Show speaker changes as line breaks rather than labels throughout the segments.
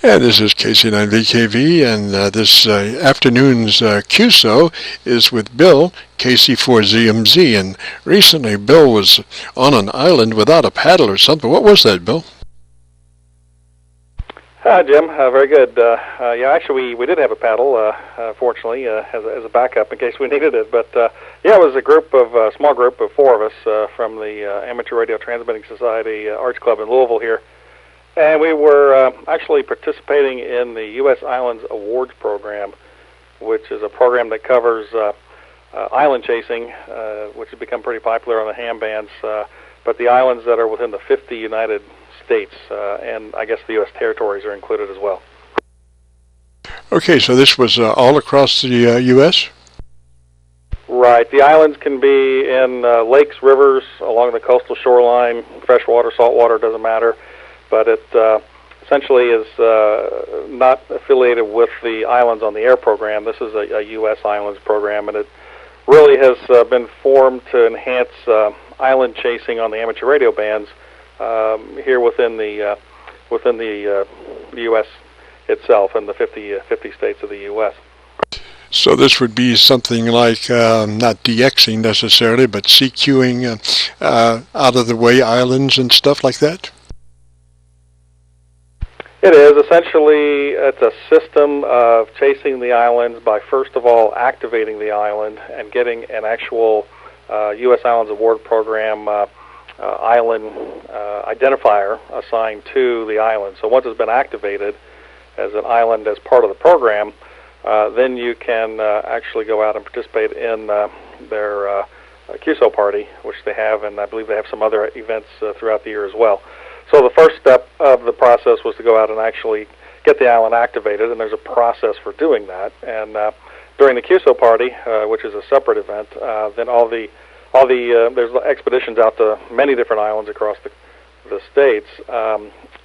And this is KC9VKV, and this afternoon's QSO is with Bill, KC4ZMZ. And recently Bill was on an island without a paddle or something. What was that, Bill?
Hi, Jim. Very good. Yeah, actually, we did have a paddle, fortunately, as a backup in case we needed it. But yeah, it was a small group of four of us from the Amateur Radio Transmitting Society Arts Club in Louisville here. And we were actually participating in the U.S. Islands Awards Program, which is a program that covers island chasing, which has become pretty popular on the ham bands, but the islands that are within the 50 United States, and I guess the U.S. territories are included as well.
Okay, so this was all across the U.S.?
Right. The islands can be in lakes, rivers, along the coastal shoreline, freshwater, saltwater, doesn't matter. But it essentially is not affiliated with the Islands on the Air program. This is a U.S. Islands program, and it really has been formed to enhance island chasing on the amateur radio bands here within the U.S. itself and the 50 states of the U.S.
So this would be something like not DXing necessarily, but CQing out of the way islands and stuff like that?
It is. Essentially, it's a system of chasing the islands by, first of all, activating the island and getting an actual U.S. Islands Award Program island identifier assigned to the island. So once it's been activated as an island as part of the program, then you can actually go out and participate in their QSO party, which they have, and I believe they have some other events throughout the year as well. So the first step of the process was to go out and actually get the island activated, and there's a process for doing that. And during the QSO party, which is a separate event, then there's expeditions out to many different islands across the states,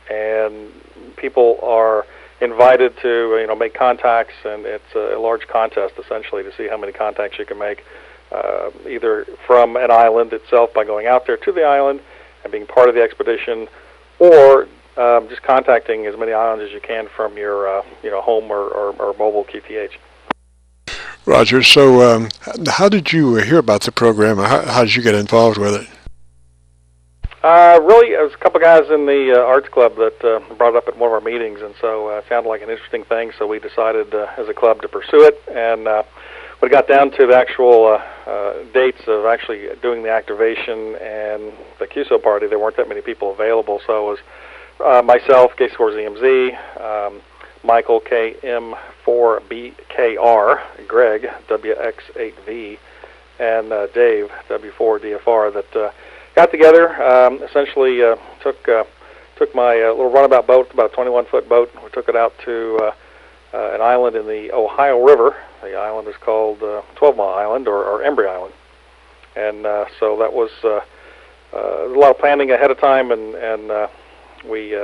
and people are invited to make contacts, and it's a large contest essentially to see how many contacts you can make, either from an island itself by going out there to the island and being part of the expedition, or just contacting as many islands as you can from your home or mobile QTH.
Roger. So how did you hear about the program? How did you get involved with it?
Really, it was a couple guys in the arts club that brought it up at one of our meetings, and so it sounded like an interesting thing, so we decided as a club to pursue it. And when it got down to the actual dates of actually doing the activation and the QSO party, there weren't that many people available, so it was myself, KC4ZMZ, Michael, KM4BKR, Greg, WX8V, and Dave, W4DFR, that got together, essentially took my little runabout boat, about a 21-foot boat. We took it out to an island in the Ohio River. The island is called 12-Mile Island, or Embry Island. And so that was a lot of planning ahead of time, and we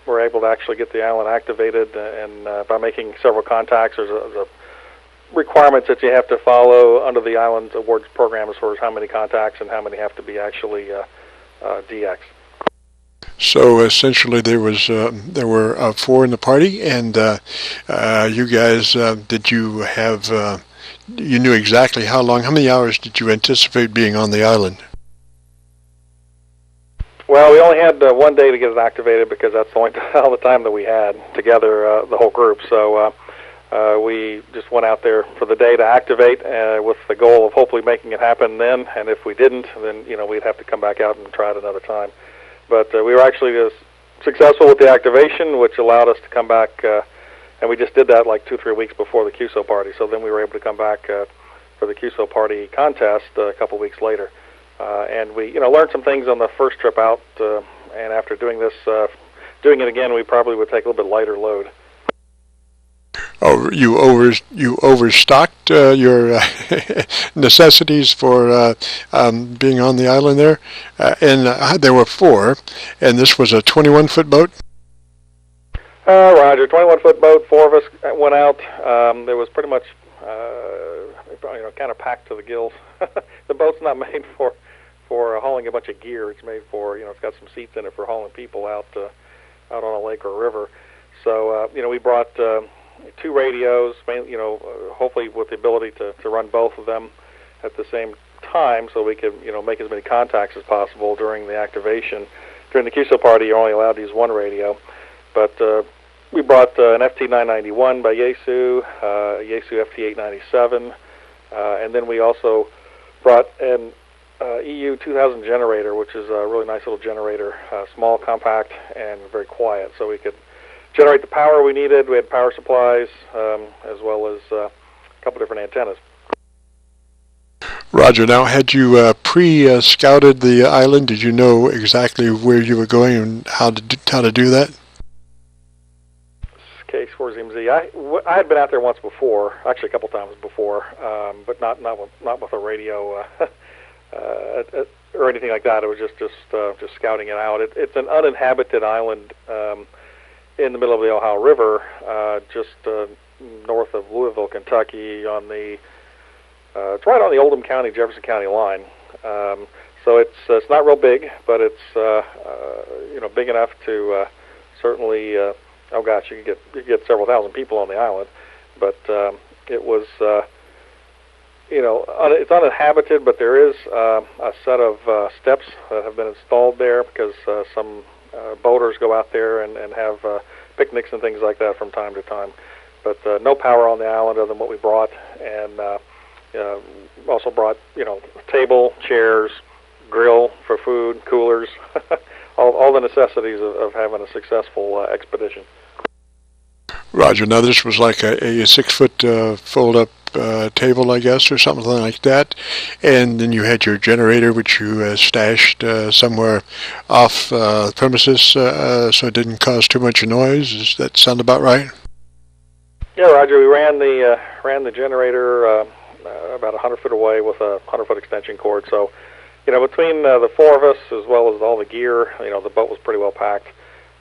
were able to actually get the island activated, and by making several contacts, there's a requirements that you have to follow under the Islands Awards program as far as how many contacts and how many have to be actually DX.
So essentially, there were four in the party, and you guys, did you have? You knew exactly how many hours did you anticipate being on the island?
Well, we only had 1 day to get it activated because that's all the time that we had together, the whole group. So we just went out there for the day to activate with the goal of hopefully making it happen then. And if we didn't, then we'd have to come back out and try it another time. But we were actually successful with the activation, which allowed us to come back, and we just did that like 2-3 weeks before the QSO party. So then we were able to come back for the QSO party contest a couple weeks later. And we learned some things on the first trip out, and after doing it again, we probably would take a little bit lighter load.
Oh, you overstocked your necessities for being on the island there, and there were four, and this was a 21-foot boat?
Roger, 21-foot boat, four of us went out. There was pretty much kind of packed to the gills. The boat's not made for hauling a bunch of gear. It's made for, it's got some seats in it for hauling people out on a lake or a river. So we brought 2 radios, hopefully with the ability to run both of them at the same time, so we could make as many contacts as possible during the activation. During the QSO party, you're only allowed to use 1 radio, but we brought an FT991 by Yaesu, Yaesu FT897, and then we also brought an EU 2000 generator, which is a really nice little generator, small, compact, and very quiet, so we could generate the power we needed. We had power supplies, as well as a couple different antennas.
Roger. Now, had you pre-scouted the island? Did you know exactly where you were going and how to do that?
KC4ZMZ. I had been out there once before, actually a couple times before, but not with a radio or anything like that. It was just scouting it out. It's an uninhabited island in the middle of the Ohio River, just north of Louisville, Kentucky, on the it's right on the Oldham County, Jefferson County line. So it's not real big, but it's big enough to certainly. Oh gosh, you could get several thousand people on the island, but it was it's uninhabited, but there is a set of steps that have been installed there because some boaters go out there and have picnics and things like that from time to time. But no power on the island other than what we brought, and also brought table, chairs, grill for food, coolers, all the necessities of having a successful expedition.
Roger. Now, this was like a 6-foot fold-up table, I guess, or something like that. And then you had your generator, which you stashed somewhere off premises so it didn't cause too much noise. Does that sound about right?
Yeah, Roger. We ran the generator about 100 foot away with a 100-foot extension cord. So, between the 4 of us, as well as all the gear, the boat was pretty well packed.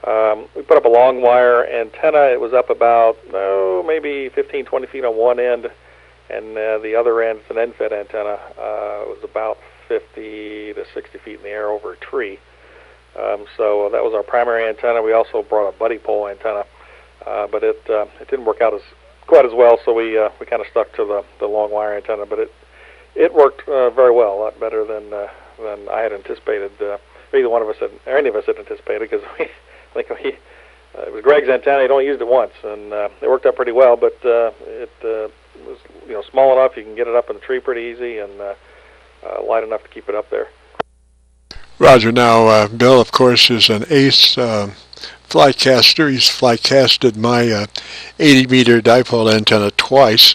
We put up a long wire antenna. It was up about maybe 15, 20 feet on one end, and the other end, it's an end-fed antenna. It was about 50 to 60 feet in the air over a tree. So that was our primary antenna. We also brought a buddy pole antenna, but it didn't work out quite as well. So we kind of stuck to the long wire antenna. But it worked very well, a lot better than I had anticipated. Either one of us or any of us had anticipated, because it was Greg's antenna. He'd only used it once, and it worked out pretty well. But it was small enough you can get it up in the tree pretty easy, and light enough to keep it up there.
Roger. Now, Bill, of course, is an ace flycaster. He's flycasted my 80-meter dipole antenna twice.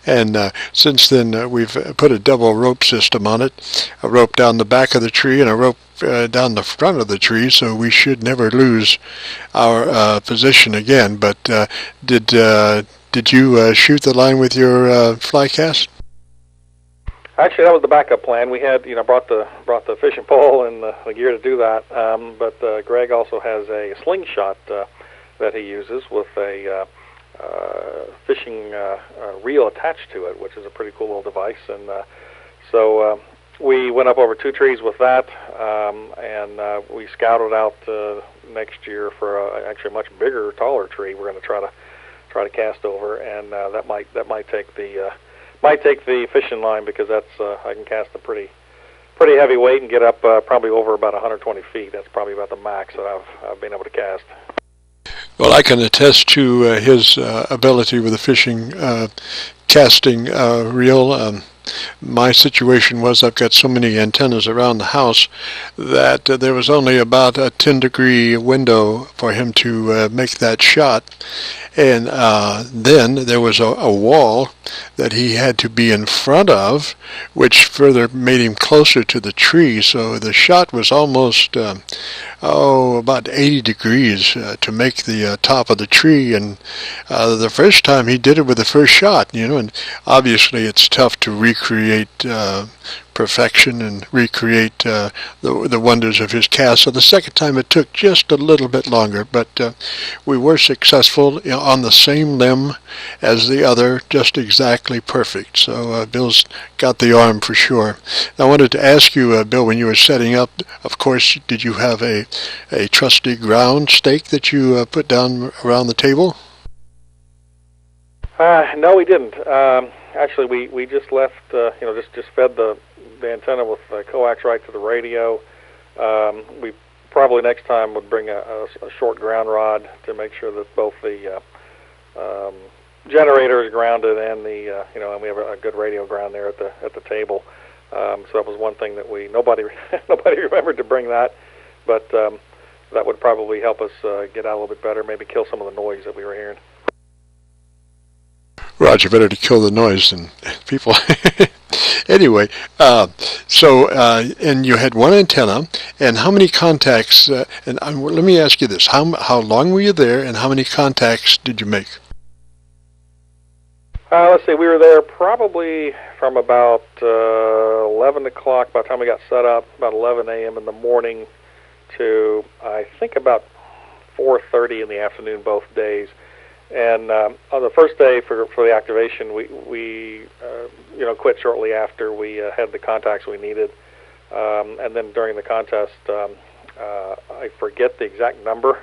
And since then, we've put a double rope system on it, a rope down the back of the tree and a rope down the front of the tree, so we should never lose our position again. But did you shoot the line with your flycast?
Actually, that was the backup plan. We had, brought the fishing pole and the gear to do that. But Greg also has a slingshot that he uses with a fishing reel attached to it, which is a pretty cool little device. And so we went up over 2 trees with that, and we scouted out next year for actually a much bigger, taller tree. We're going to try to cast over, and that might take the fishing line, because that's I can cast a pretty heavy weight and get up probably over about 120 feet. That's probably about the max that I've been able to cast.
Well, I can attest to his ability with the fishing casting reel. My situation was I've got so many antennas around the house that there was only about a 10-degree window for him to make that shot. And then there was a wall that he had to be in front of, which further made him closer to the tree. So the shot was almost, about 80 degrees to make the top of the tree. And the first time he did it with the first shot, and obviously it's tough to recreate perfection and recreate the wonders of his cast. So the second time it took just a little bit longer, but we were successful on the same limb as the other, just exactly perfect. So Bill's got the arm for sure. Now, I wanted to ask you, Bill, when you were setting up, of course, did you have a trusty ground stake that you put down around the table?
No, we didn't. Actually, we just left, just fed the antenna with coax right to the radio. We probably next time would bring a short ground rod to make sure that both the generator is grounded and and we have a good radio ground there at the table. So that was one thing that nobody remembered to bring that, but that would probably help us get out a little bit better, maybe kill some of the noise that we were hearing.
Roger, better to kill the noise than people. Anyway, and you had one antenna, and how many contacts, let me ask you this, how long were you there, and how many contacts did you make?
Let's see, we were there probably from about 11 o'clock, by the time we got set up, about 11 a.m. in the morning to, I think, about 4:30 in the afternoon both days. And on the first day for the activation, we quit shortly after we had the contacts we needed. And then during the contest, I forget the exact number.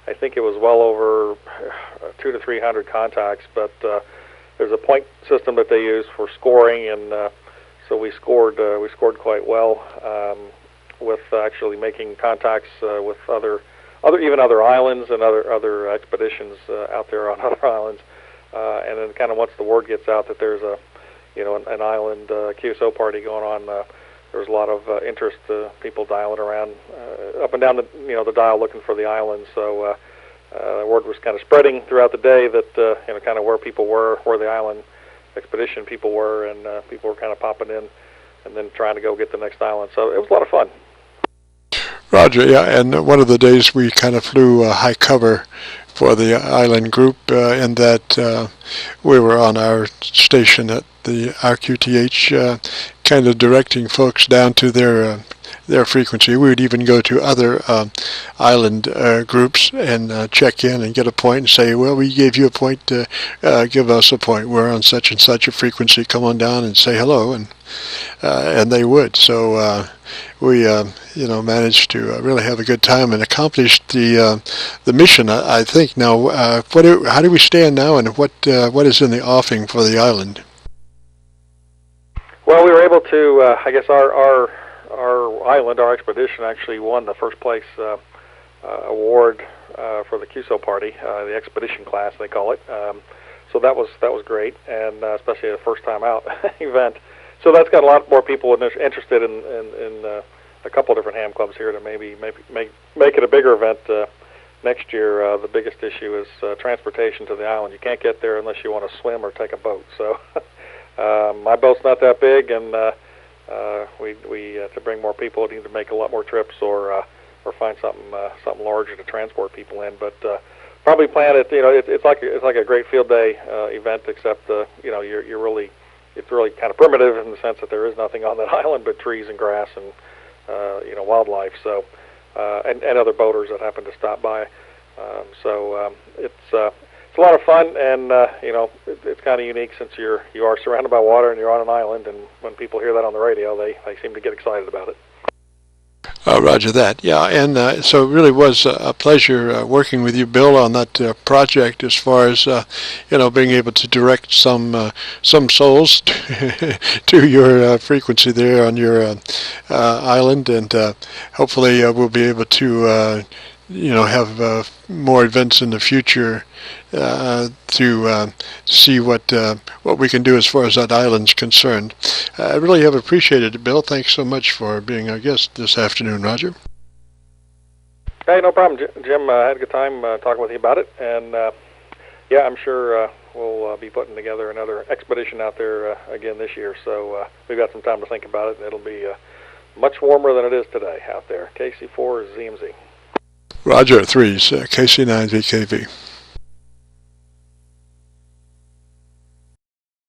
I think it was well over 200 to 300 contacts. But there's a point system that they use for scoring, and so we scored quite well with actually making contacts with other islands and other expeditions out there on other islands, and then kind of once the word gets out that there's an island QSO party going on, there was a lot of interest, people dialing around up and down the dial looking for the island. So the word was kind of spreading throughout the day that kind of where people were, where the island expedition people were, and people were kind of popping in and then trying to go get the next island. So it was a lot of fun.
Roger, yeah, and one of the days we kind of flew high cover for the island group in that we were on our station at the RQTH kind of directing folks down to their frequency. We would even go to other island groups and check in and get a point and say, well, we gave you a point, give us a point. We're on such and such a frequency, come on down and say hello, and they would. So we managed to really have a good time and accomplished the mission, I think. Now, how do we stand now, and what is in the offing for the island?
Well, we were able to, I guess our island, our expedition, actually won the first place award for the QSO party, the expedition class they call it. So that was great, and especially a first time out event. So that's got a lot more people interested in a couple of different ham clubs here to maybe make it a bigger event next year. The biggest issue is transportation to the island. You can't get there unless you want to swim or take a boat. So my boat's not that big, and we to bring more people, need to make a lot more trips or find something larger to transport people in. But probably plan it. It's like a great field day event, except it's really kind of primitive in the sense that there is nothing on that island but trees and grass and wildlife. So and other boaters that happen to stop by. It's a lot of fun, and it's kind of unique since you are surrounded by water and you're on an island. And when people hear that on the radio, they seem to get excited about it.
Roger that. Yeah, and so it really was a pleasure working with you, Bill, on that project. As far as being able to direct some souls to your frequency there on your island, and hopefully we'll be able to have more events in the future to see what we can do as far as that island's concerned. I really have appreciated it, Bill. Thanks so much for being our guest this afternoon, Roger.
Hey, no problem, Jim. I had a good time talking with you about it, and I'm sure we'll be putting together another expedition out there again this year. So we've got some time to think about it, and it'll be much warmer than it is today out there. KC4ZMZ.
Roger, 3's KC9VKV.